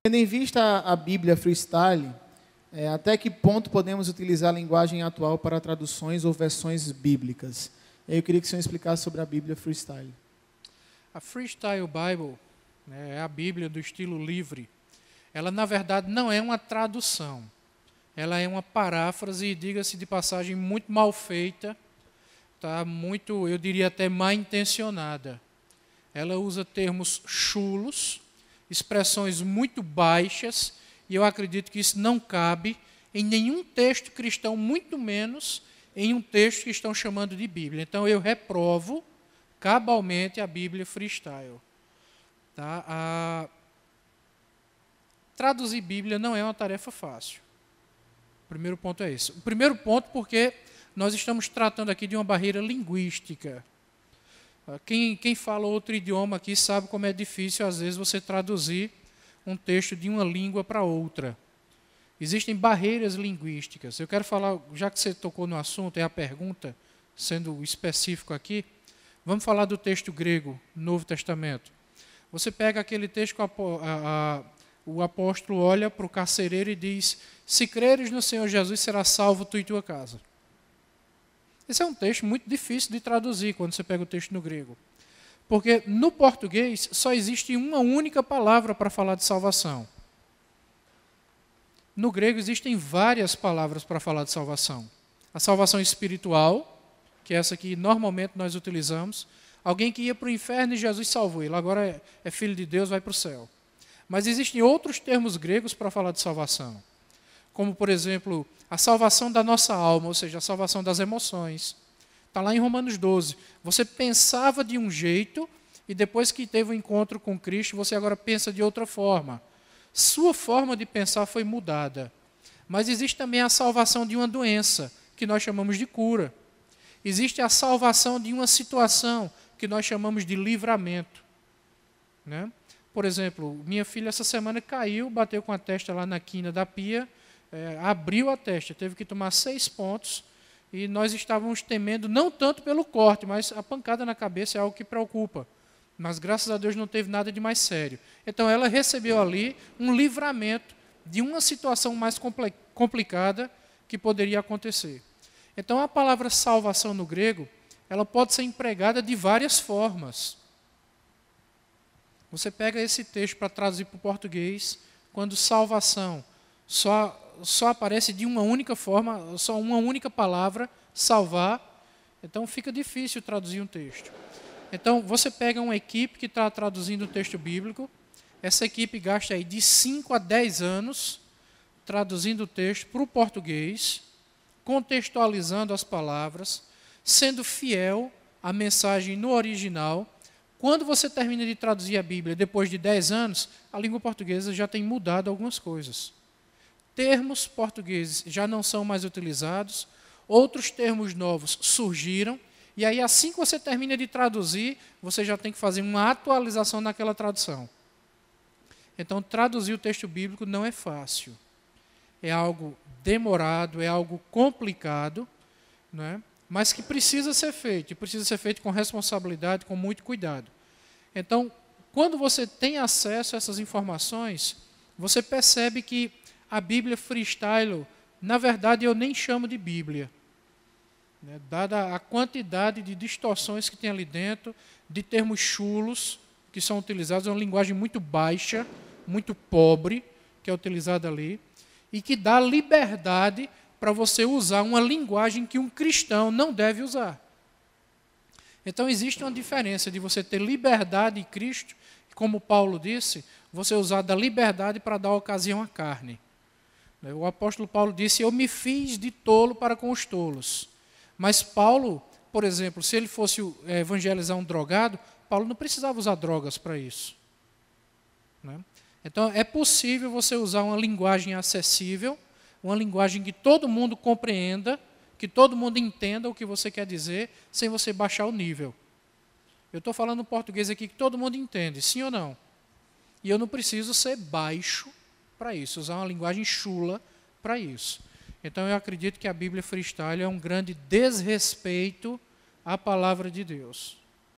Tendo em vista a Bíblia Freestyle, até que ponto podemos utilizar a linguagem atual para traduções ou versões bíblicas? Eu queria que o senhor explicasse sobre a Bíblia Freestyle. A Freestyle Bible, né, é a Bíblia do estilo livre. Ela, na verdade, não é uma tradução. Ela é uma paráfrase, e diga-se de passagem, muito mal feita, tá? Muito, eu diria até mal intencionada. Ela usa termos chulos, expressões muito baixas, e eu acredito que isso não cabe em nenhum texto cristão, muito menos em um texto que estão chamando de Bíblia. Então eu reprovo cabalmente a Bíblia Freestyle. Tá? Traduzir Bíblia não é uma tarefa fácil. O primeiro ponto é esse. O primeiro ponto porque nós estamos tratando aqui de uma barreira linguística. Quem fala outro idioma aqui sabe como é difícil, às vezes, você traduzir um texto de uma língua para outra. Existem barreiras linguísticas. Eu quero falar, já que você tocou no assunto, é a pergunta, sendo específico aqui, vamos falar do texto grego, Novo Testamento. Você pega aquele texto que o apóstolo olha para o carcereiro e diz: se creres no Senhor Jesus, será salvo tu e tua casa. Esse é um texto muito difícil de traduzir quando você pega o texto no grego. Porque no português só existe uma única palavra para falar de salvação. No grego existem várias palavras para falar de salvação. A salvação espiritual, que é essa que normalmente nós utilizamos. Alguém que ia para o inferno e Jesus salvou ele, agora é filho de Deus, vai para o céu. Mas existem outros termos gregos para falar de salvação. Como, por exemplo, a salvação da nossa alma, ou seja, a salvação das emoções. Está lá em Romanos 12. Você pensava de um jeito e depois que teve o um encontro com Cristo, você agora pensa de outra forma. Sua forma de pensar foi mudada. Mas existe também a salvação de uma doença, que nós chamamos de cura. Existe a salvação de uma situação, que nós chamamos de livramento. Né? Por exemplo, minha filha essa semana caiu, bateu com a testa lá na quina da pia, abriu a testa, teve que tomar 6 pontos, e nós estávamos temendo, não tanto pelo corte, mas a pancada na cabeça é algo que preocupa. Mas graças a Deus não teve nada de mais sério. Então ela recebeu ali um livramento de uma situação mais complicada que poderia acontecer. Então a palavra salvação no grego, ela pode ser empregada de várias formas. Você pega esse texto para traduzir para o português, quando salvação só aparece de uma única forma, só uma única palavra, salvar, então fica difícil traduzir um texto. Então, você pega uma equipe que está traduzindo um texto bíblico, essa equipe gasta aí de 5 a 10 anos traduzindo o texto para o português, contextualizando as palavras, sendo fiel à mensagem no original. Quando você termina de traduzir a Bíblia, depois de 10 anos, a língua portuguesa já tem mudado algumas coisas. Termos portugueses já não são mais utilizados, outros termos novos surgiram, e aí assim que você termina de traduzir, você já tem que fazer uma atualização naquela tradução. Então, traduzir o texto bíblico não é fácil. É algo demorado, é algo complicado, né? Mas que precisa ser feito, e precisa ser feito com responsabilidade, com muito cuidado. Então, quando você tem acesso a essas informações, você percebe que a Bíblia Freestyle, na verdade, eu nem chamo de Bíblia. Né? Dada a quantidade de distorções que tem ali dentro, de termos chulos que são utilizados, é uma linguagem muito baixa, muito pobre, que é utilizada ali, e que dá liberdade para você usar uma linguagem que um cristão não deve usar. Então, existe uma diferença de você ter liberdade em Cristo, e como Paulo disse, você usar da liberdade para dar ocasião à carne. O apóstolo Paulo disse: eu me fiz de tolo para com os tolos. Mas Paulo, por exemplo, se ele fosse evangelizar um drogado, Paulo não precisava usar drogas para isso. Né? Então, é possível você usar uma linguagem acessível, uma linguagem que todo mundo compreenda, que todo mundo entenda o que você quer dizer, sem você baixar o nível. Eu estou falando português aqui que todo mundo entende, sim ou não? E eu não preciso ser baixo para isso, usar uma linguagem chula para isso. Então eu acredito que a Bíblia Freestyle é um grande desrespeito à palavra de Deus.